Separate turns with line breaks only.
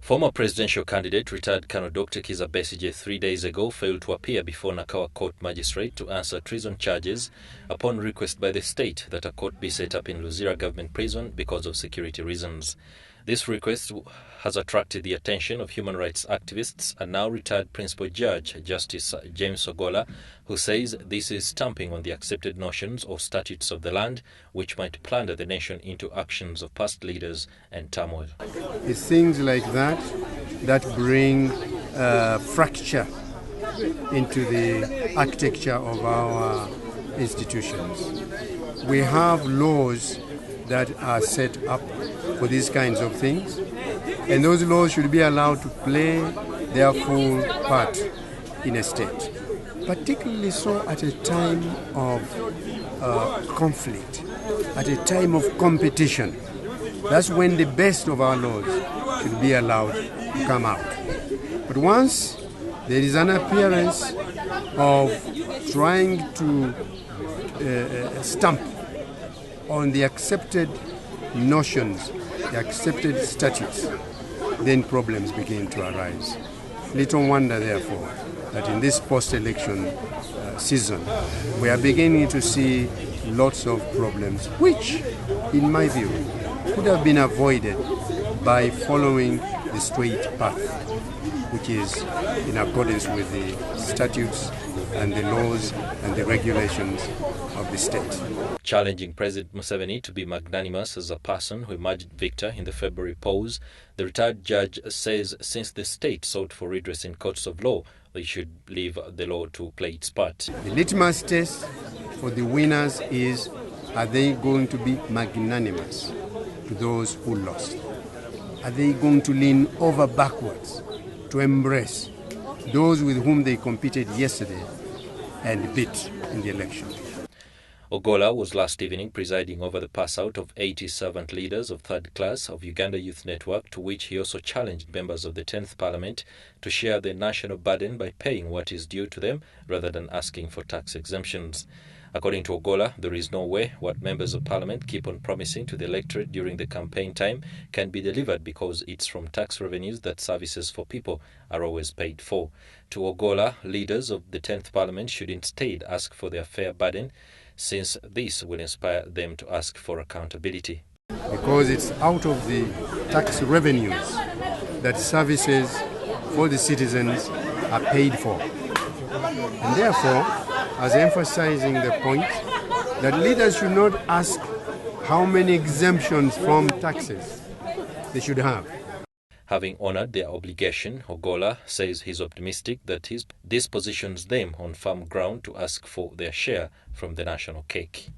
Former presidential candidate, retired Colonel Dr. Kizza Besigye 3 days ago failed to appear before Nakawa Court Magistrate to answer treason charges upon request by the state that a court be set up in Luzira Government Prison because of security reasons. This request has attracted the attention of human rights activists and now retired Principal Judge Justice James Ogola, who says this is stamping on the accepted notions or statutes of the land, which might plunder the nation into actions of past leaders and turmoil.
It's things like that that bring fracture into the architecture of our institutions. We have laws that are set up for these kinds of things, and those laws should be allowed to play their full part in a state, particularly so at a time of conflict, at a time of competition. That's when the best of our laws should be allowed to come out. But once there is an appearance of trying to stamp on the accepted notions, the accepted statutes, then problems begin to arise. Little wonder, therefore, that in this post-election season, we are beginning to see lots of problems, which, in my view, could have been avoided by following the straight path, which is in accordance with the statutes and the laws and the regulations of the state.
Challenging President Museveni to be magnanimous as a person who emerged victor in the February polls, the retired judge says since the state sought for redress in courts of law, they should leave the law to play its part.
The litmus test for the winners is, are they going to be magnanimous to those who lost? Are they going to lean over backwards to embrace those with whom they competed yesterday and beat in the election?
Ogola was last evening presiding over the pass-out of 80 servant leaders of third class of Uganda Youth Network, to which he also challenged members of the 10th Parliament to share the national burden by paying what is due to them rather than asking for tax exemptions. According to Ogola, there is no way what members of Parliament keep on promising to the electorate during the campaign time can be delivered because it's from tax revenues that services for people are always paid for. To Ogola, leaders of the 10th Parliament should instead ask for their fair burden, since this will inspire them to ask for accountability.
Because it's out of the tax revenues that services for the citizens are paid for. And therefore, as emphasizing the point that leaders should not ask how many exemptions from taxes they should have.
Having honored their obligation, Ogola says he's optimistic that this positions them on firm ground to ask for their share from the national cake.